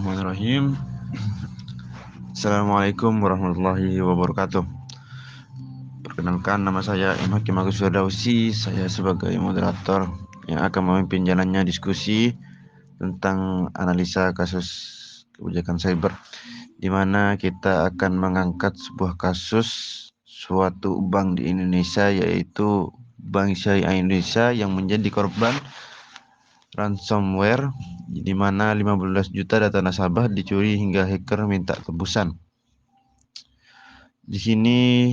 Bismillahirrahmanirrahim. Assalamualaikum warahmatullahi wabarakatuh. Perkenalkan, nama saya Im Hakim Agus Firdausi. Saya sebagai moderator yang akan memimpin jalannya diskusi tentang analisa kasus kebijakan cyber, di mana kita akan mengangkat sebuah kasus suatu bank di Indonesia, yaitu Bank Syariah Indonesia yang menjadi korban ransomware, di mana 15 juta data nasabah dicuri hingga hacker minta tebusan. Di sini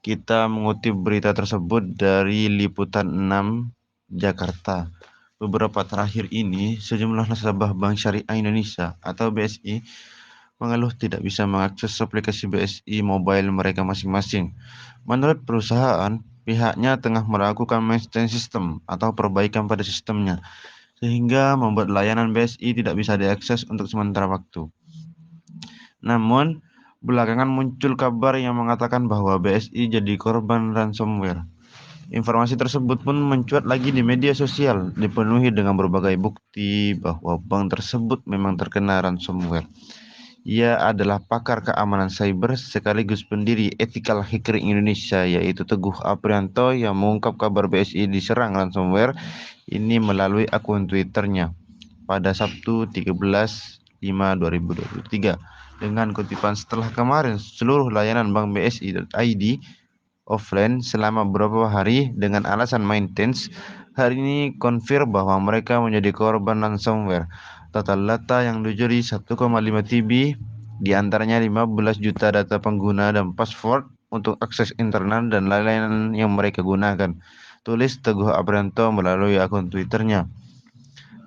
kita mengutip berita tersebut dari Liputan 6 Jakarta. Beberapa terakhir ini, sejumlah nasabah Bank Syariah Indonesia atau BSI mengeluh tidak bisa mengakses aplikasi BSI mobile mereka masing-masing. Menurut perusahaan, pihaknya tengah melakukan maintenance system atau perbaikan pada sistemnya, sehingga membuat layanan BSI tidak bisa diakses untuk sementara waktu. Namun, belakangan muncul kabar yang mengatakan bahwa BSI jadi korban ransomware. Informasi tersebut pun mencuat lagi di media sosial, dipenuhi dengan berbagai bukti bahwa bank tersebut memang terkena ransomware. Ia adalah pakar keamanan cyber sekaligus pendiri Ethical Hackering Indonesia, yaitu Teguh Aprianto, yang mengungkap kabar BSI diserang ransomware ini melalui akun Twitternya pada Sabtu 13/5/2023 dengan kutipan, "Setelah kemarin seluruh layanan Bank BSI.id offline selama beberapa hari dengan alasan maintenance, hari ini konfirm bahwa mereka menjadi korban ransomware. Total data yang dicuri 1,5 TB, diantaranya 15 juta data pengguna dan password untuk akses internal dan lain-lain yang mereka gunakan," tulis Teguh Aprianto melalui akun Twitternya.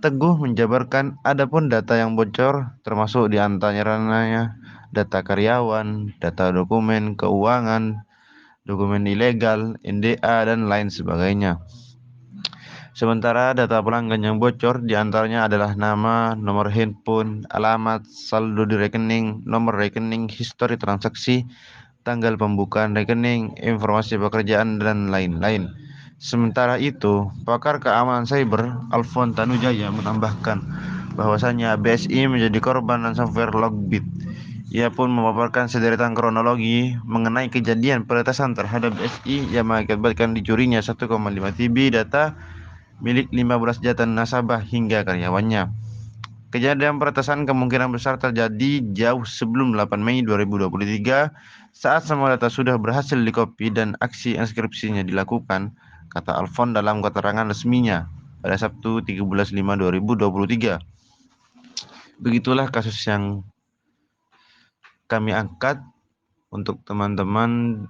Teguh menjabarkan adapun data yang bocor termasuk diantaranya data karyawan, data dokumen keuangan, dokumen ilegal, NDA, dan lain sebagainya. Sementara data pelanggan yang bocor diantaranya adalah nama, nomor handphone, alamat, saldo di rekening, nomor rekening, histori transaksi, tanggal pembukaan rekening, informasi pekerjaan, dan lain-lain. Sementara itu, pakar keamanan cyber Alfon Tanujaya menambahkan bahwasannya BSI menjadi korban ransomware Logbit. Ia pun memaparkan sederetan kronologi mengenai kejadian peretasan terhadap BSI yang mengakibatkan dicurinya 1,5 TB data milik 15 juta nasabah hingga karyawannya. Kejadian peretasan kemungkinan besar terjadi jauh sebelum 8 Mei 2023 saat semua data sudah berhasil dikopi dan aksi enskripsinya dilakukan, kata Alfon dalam keterangan resminya pada Sabtu 13/5/2023. Begitulah kasus yang kami angkat. Untuk teman-teman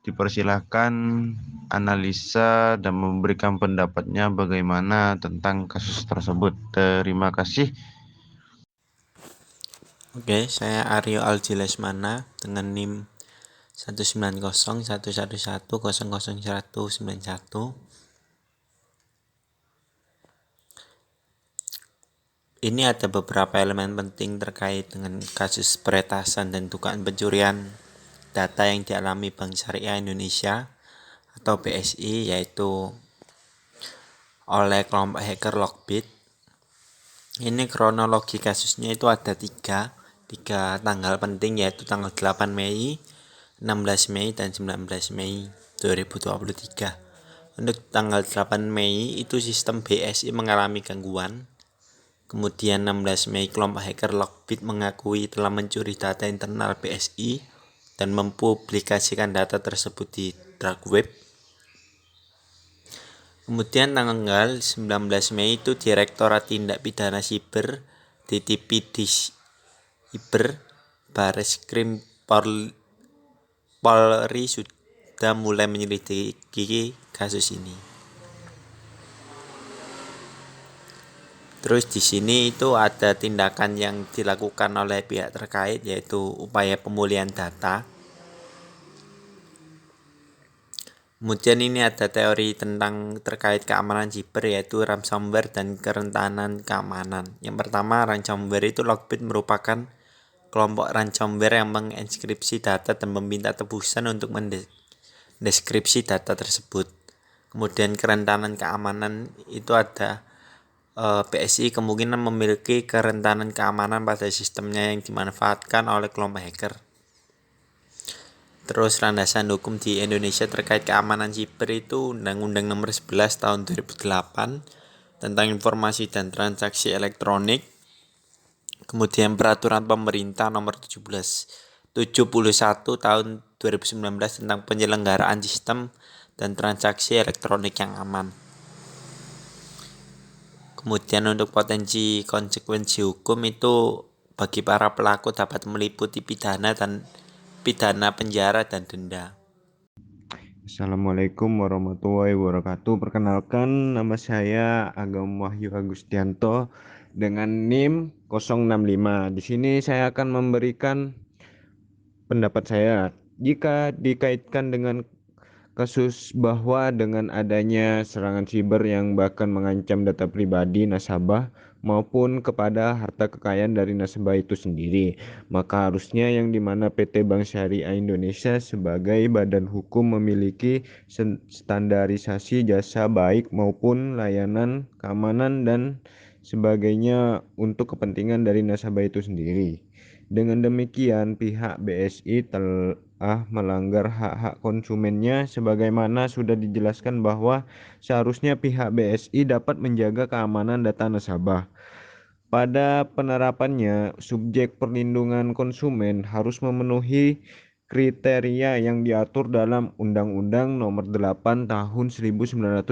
dipersilahkan analisa dan memberikan pendapatnya bagaimana tentang kasus tersebut. Terima kasih. Oke, saya Aryo Alji Lesmana dengan NIM 1901111000191. Ini ada beberapa elemen penting terkait dengan kasus peretasan dan dugaan pencurian data yang dialami Bank Syariah Indonesia atau BSI, yaitu oleh kelompok hacker Logbit. Ini kronologi kasusnya itu ada tiga tanggal penting, yaitu tanggal 8 Mei, 16 Mei, dan 19 Mei 2023. Untuk tanggal 8 Mei itu sistem BSI mengalami gangguan. Kemudian 16 Mei kelompok hacker Logbit mengakui telah mencuri data internal BSI dan mempublikasikan data tersebut di dark web. Kemudian tanggal 19 Mei itu Direktorat Tindak Pidana Siber DTP Siber Bareskrim Polri sudah mulai menyelidiki kasus ini. Terus di sini itu ada tindakan yang dilakukan oleh pihak terkait, yaitu upaya pemulihan data. Kemudian ini ada teori tentang terkait keamanan siber, yaitu ransomware dan kerentanan keamanan. Yang pertama, ransomware itu Logbit merupakan kelompok ransomware yang menginskripsi data dan meminta tebusan untuk mendeskripsi data tersebut. Kemudian kerentanan keamanan itu ada PSI kemungkinan memiliki kerentanan keamanan pada sistemnya yang dimanfaatkan oleh kelompok hacker. Terus landasan hukum di Indonesia terkait keamanan siber itu Undang-Undang Nomor 11 Tahun 2008 tentang informasi dan transaksi elektronik. Kemudian Peraturan Pemerintah Nomor 71 Tahun 2019 tentang penyelenggaraan sistem dan transaksi elektronik yang aman. Kemudian untuk potensi konsekuensi hukum itu bagi para pelaku dapat meliputi pidana penjara dan denda. Assalamualaikum warahmatullahi wabarakatuh. Perkenalkan, nama saya Agam Wahyu Agustianto dengan NIM 065. Di sini saya akan memberikan pendapat saya. Jika dikaitkan dengan kasus bahwa dengan adanya serangan siber yang bahkan mengancam data pribadi nasabah maupun kepada harta kekayaan dari nasabah itu sendiri, maka harusnya yang dimana PT Bank Syariah Indonesia sebagai badan hukum memiliki standarisasi jasa baik maupun layanan keamanan dan sebagainya untuk kepentingan dari nasabah itu sendiri. Dengan demikian, pihak BSI telah melanggar hak-hak konsumennya sebagaimana sudah dijelaskan bahwa seharusnya pihak BSI dapat menjaga keamanan data nasabah. Pada penerapannya, subjek perlindungan konsumen harus memenuhi kriteria yang diatur dalam Undang-Undang Nomor 8 Tahun 1999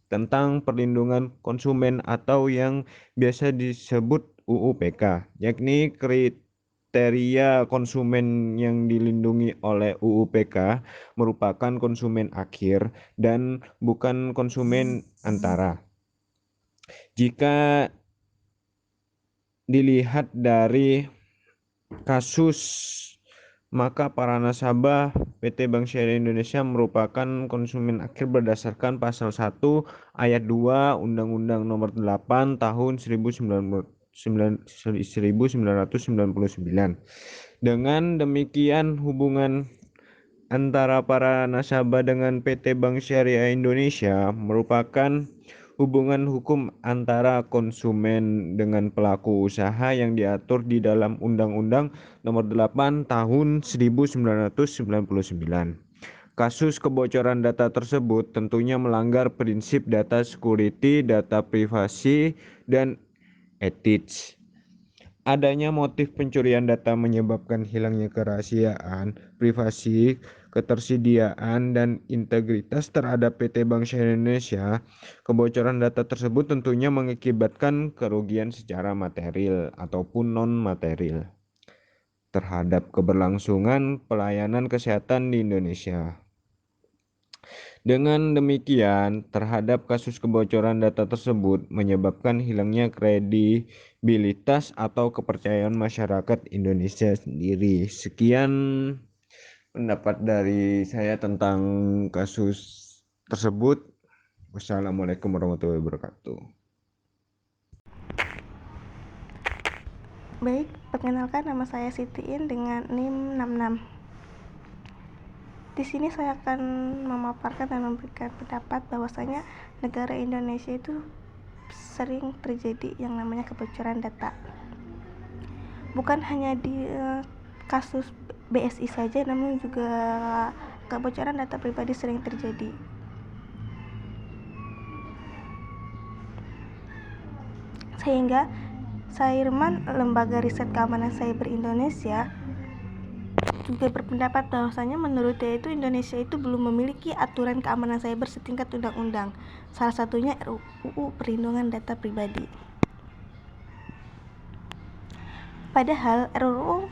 tentang perlindungan konsumen atau yang biasa disebut UU-PK, yakni kriteria konsumen yang dilindungi oleh UU-PK merupakan konsumen akhir dan bukan konsumen antara. Jika dilihat dari kasus, maka para nasabah PT Bank Syariah Indonesia merupakan konsumen akhir berdasarkan pasal 1 ayat 2 Undang-Undang Nomor 8 Tahun 1999. Dengan demikian, hubungan antara para nasabah dengan PT Bank Syariah Indonesia merupakan hubungan hukum antara konsumen dengan pelaku usaha yang diatur di dalam Undang-Undang Nomor 8 Tahun 1999. Kasus kebocoran data tersebut tentunya melanggar prinsip data security, data privasi, dan etis. Adanya motif pencurian data menyebabkan hilangnya kerahasiaan, privasi, ketersediaan, dan integritas terhadap PT Bank Syariah Indonesia. Kebocoran data tersebut tentunya mengakibatkan kerugian secara material ataupun non-material terhadap keberlangsungan pelayanan kesehatan di Indonesia. Dengan demikian, terhadap kasus kebocoran data tersebut menyebabkan hilangnya kredibilitas atau kepercayaan masyarakat Indonesia sendiri. Sekian pendapat dari saya tentang kasus tersebut. Wassalamualaikum warahmatullahi wabarakatuh. Baik, perkenalkan nama saya Siti'in dengan NIM 66. Di sini saya akan memaparkan dan memberikan pendapat bahwasanya negara Indonesia itu sering terjadi yang namanya kebocoran data. Bukan hanya di kasus BSI saja, namun juga kebocoran data pribadi sering terjadi. Sehingga Sairman, Lembaga Riset Keamanan Cyber Indonesia, juga berpendapat bahwasanya menurut dia itu Indonesia itu belum memiliki aturan keamanan cyber setingkat undang-undang. Salah satunya RUU Perlindungan Data Pribadi. Padahal RUU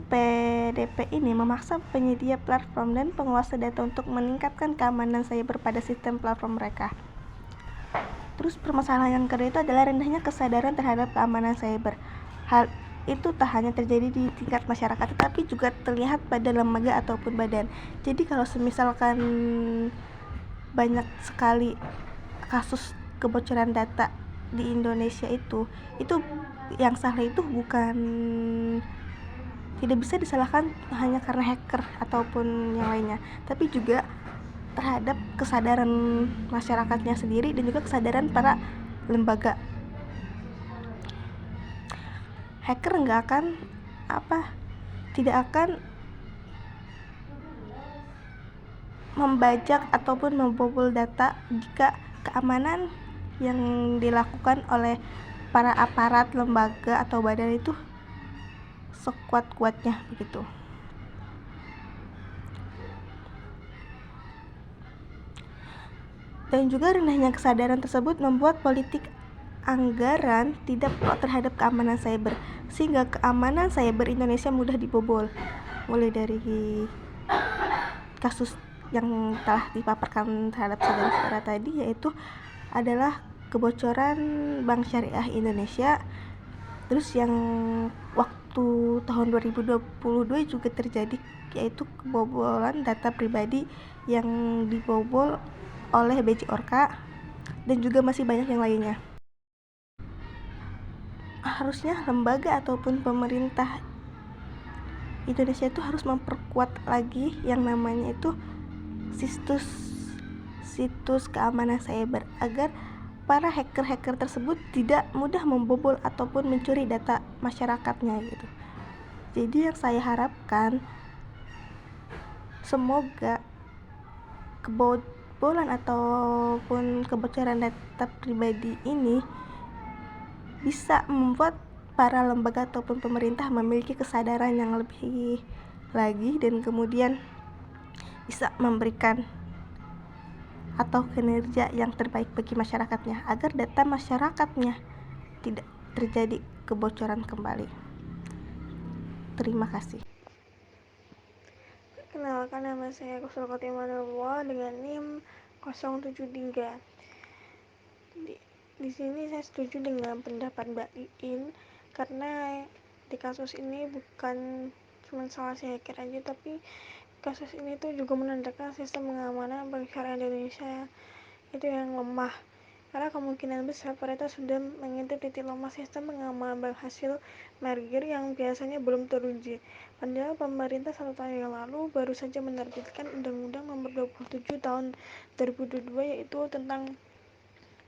PDP ini memaksa penyedia platform dan penguasa data untuk meningkatkan keamanan cyber pada sistem platform mereka. Terus permasalahan yang kedua itu adalah rendahnya kesadaran terhadap keamanan cyber. Hal itu tak hanya terjadi di tingkat masyarakat, tetapi juga terlihat pada lembaga ataupun badan. Jadi kalau semisalkan banyak sekali kasus kebocoran data di Indonesia itu yang salah itu bukan, tidak bisa disalahkan hanya karena hacker ataupun yang lainnya, tapi juga terhadap kesadaran masyarakatnya sendiri dan juga kesadaran para lembaga. Hacker tidak akan membajak ataupun membobol data jika keamanan yang dilakukan oleh para aparat lembaga atau badan itu sekuat-kuatnya begitu. Dan juga rendahnya kesadaran tersebut membuat politik anggaran tidak pro terhadap keamanan cyber, sehingga keamanan cyber Indonesia mudah dibobol. Mulai dari kasus yang telah dipaparkan terhadap saudara-saudara tadi, yaitu adalah kebocoran Bank Syariah Indonesia. Terus yang waktu tahun 2022 juga terjadi, yaitu kebobolan data pribadi yang dibobol oleh BJ Orka, dan juga masih banyak yang lainnya. Harusnya lembaga ataupun pemerintah Indonesia itu harus memperkuat lagi yang namanya itu situs keamanan cyber, agar para hacker-hacker tersebut tidak mudah membobol ataupun mencuri data masyarakatnya gitu. Jadi yang saya harapkan, semoga kebobolan ataupun kebocoran data pribadi ini bisa membuat para lembaga ataupun pemerintah memiliki kesadaran yang lebih lagi, dan kemudian bisa memberikan atau kinerja yang terbaik bagi masyarakatnya, agar data masyarakatnya tidak terjadi kebocoran kembali. Terima kasih. Perkenalkan, nama saya Kusul Khotimanullah dengan NIM 073. Di sini saya setuju dengan pendapat Mbak Iin, karena di kasus ini bukan cuma salah si hacker aja, tapi kasus ini tuh juga menandakan sistem pengamanan Bank Syariah Indonesia itu yang lemah, karena kemungkinan besar pemerintah sudah mengintip titik lemah sistem pengamanan bank hasil merger yang biasanya belum teruji. Padahal pemerintah 1 tahun yang lalu baru saja menerbitkan Undang-Undang Nomor 27 Tahun 2022, yaitu tentang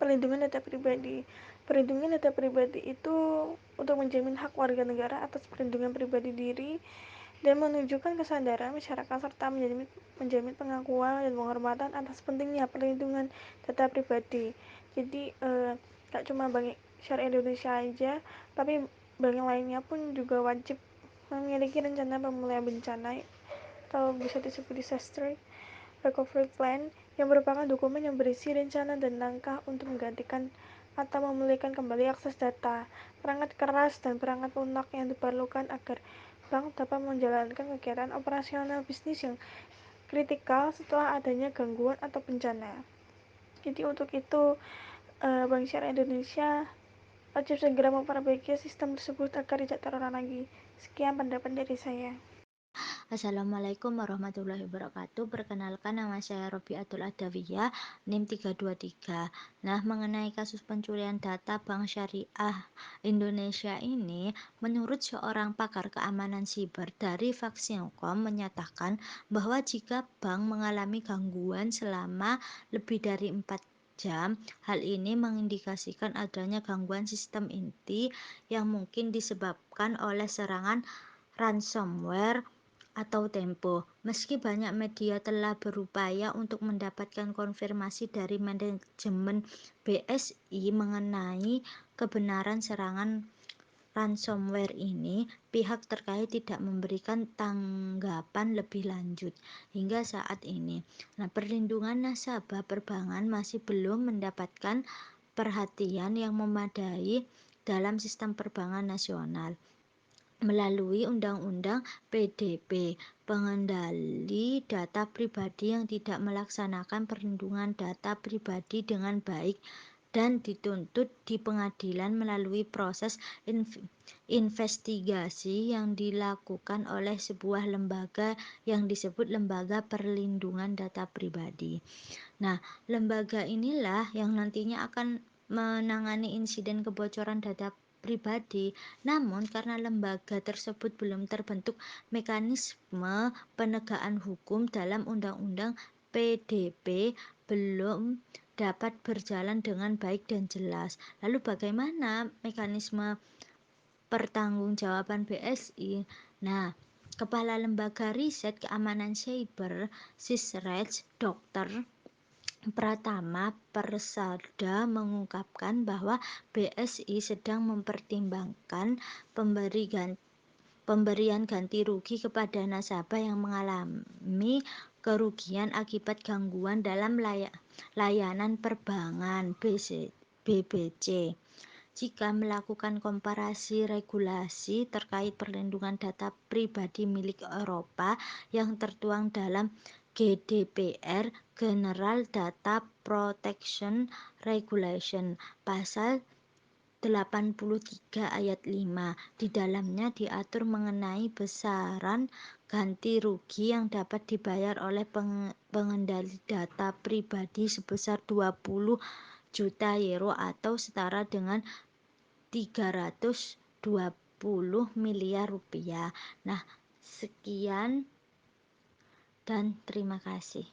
perlindungan data pribadi. Perlindungan data pribadi itu untuk menjamin hak warga negara atas perlindungan pribadi diri dan menunjukkan kesadaran masyarakat, serta menjamin pengakuan dan penghormatan atas pentingnya perlindungan data pribadi. Jadi gak cuma Bank Syariah Indonesia aja, tapi bank lainnya pun juga wajib memiliki rencana pemulihan bencana atau bisa disebut disaster recovery plan, yang merupakan dokumen yang berisi rencana dan langkah untuk menggantikan atau memulihkan kembali akses data, perangkat keras, dan perangkat lunak yang diperlukan agar bank dapat menjalankan kegiatan operasional bisnis yang kritikal setelah adanya gangguan atau bencana. Jadi untuk itu Bank Syariah Indonesia wajib segera memperbaiki sistem tersebut agar tidak terulang lagi. Sekian pendapat dari saya. Assalamualaikum warahmatullahi wabarakatuh. Perkenalkan, nama saya Robiatul Adawiyah, NIM 323. Nah, mengenai kasus pencurian data Bank Syariah Indonesia ini, menurut seorang pakar keamanan siber dari Vaksinkom menyatakan bahwa jika bank mengalami gangguan selama lebih dari 4 jam, hal ini mengindikasikan adanya gangguan sistem inti yang mungkin disebabkan oleh serangan ransomware atau Tempo. Meski banyak media telah berupaya untuk mendapatkan konfirmasi dari manajemen BSI mengenai kebenaran serangan ransomware ini, pihak terkait tidak memberikan tanggapan lebih lanjut hingga saat ini. Nah, perlindungan nasabah perbankan masih belum mendapatkan perhatian yang memadai dalam sistem perbankan nasional. Melalui Undang-Undang PDP, pengendali data pribadi yang tidak melaksanakan perlindungan data pribadi dengan baik dan dituntut di pengadilan melalui proses investigasi yang dilakukan oleh sebuah lembaga yang disebut Lembaga Perlindungan Data Pribadi. Nah, lembaga inilah yang nantinya akan menangani insiden kebocoran data pribadi. Namun karena lembaga tersebut belum terbentuk mekanisme penegakan hukum dalam Undang-Undang PDP belum dapat berjalan dengan baik dan jelas. Lalu bagaimana mekanisme pertanggungjawaban BSI? Nah, Kepala Lembaga Riset Keamanan Siber (SISREX), Dr. Pratama Persada mengungkapkan bahwa BSI sedang mempertimbangkan pemberian ganti rugi kepada nasabah yang mengalami kerugian akibat gangguan dalam layanan perbankan (BBC) jika melakukan komparasi regulasi terkait perlindungan data pribadi milik Eropa yang tertuang dalam GDPR (General Data Protection Regulation) pasal 83 ayat 5. Di dalamnya diatur mengenai besaran ganti rugi yang dapat dibayar oleh pengendali data pribadi sebesar 20 juta euro atau setara dengan 320 miliar rupiah. Nah, sekian dan terima kasih.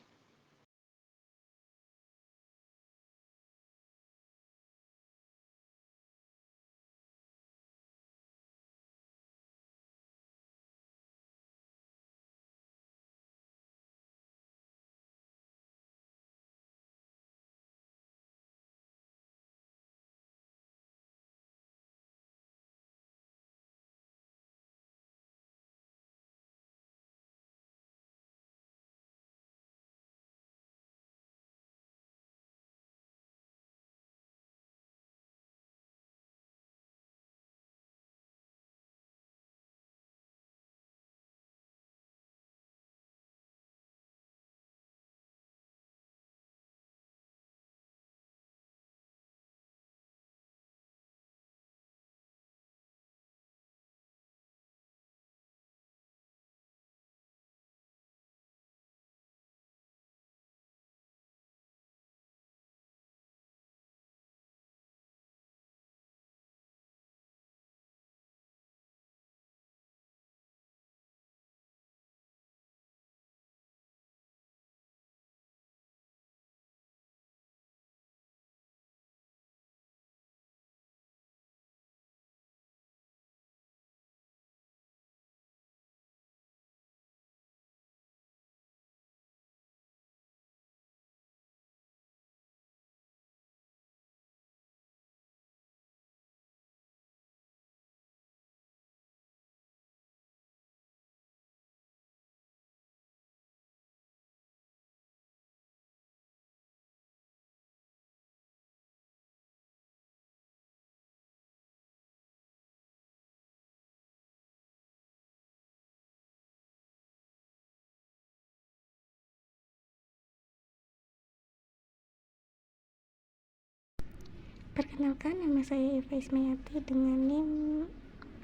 Perkenalkan, nama saya Eva Ismayati dengan NIM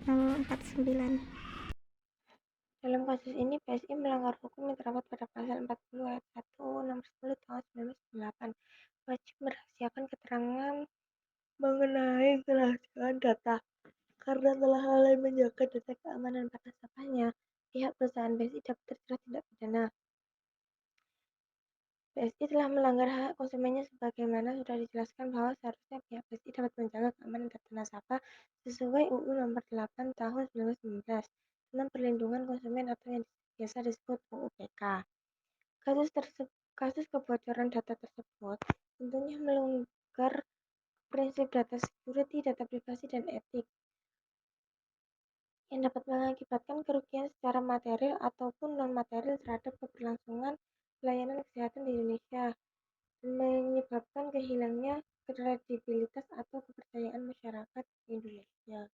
049. Dalam kasus ini, PSI melanggar hukum yang terdapat pada pasal 40 ayat 1 UU Nomor 10 Tahun 1998, wajib merahasiakan keterangan mengenai kerahasiaan data. Karena telah lalai menjaga data keamanan pada nasabahnya, pihak perusahaan BSI dapat terjerat tindak pidana. BSI telah melanggar hak konsumennya sebagaimana sudah dijelaskan bahwa seharusnya pihak BSI dapat menjaga keamanan data nasabah sesuai UU Nomor 8 Tahun 1919 tentang perlindungan konsumen atau yang biasa disebut UU PK. Kasus kebocoran data tersebut tentunya melanggar prinsip data security, data privasi, dan etik yang dapat mengakibatkan kerugian secara material ataupun non-material terhadap keberlangsungan pelayanan kesehatan di Indonesia dan menyebabkan kehilangnya kredibilitas atau kepercayaan masyarakat Indonesia.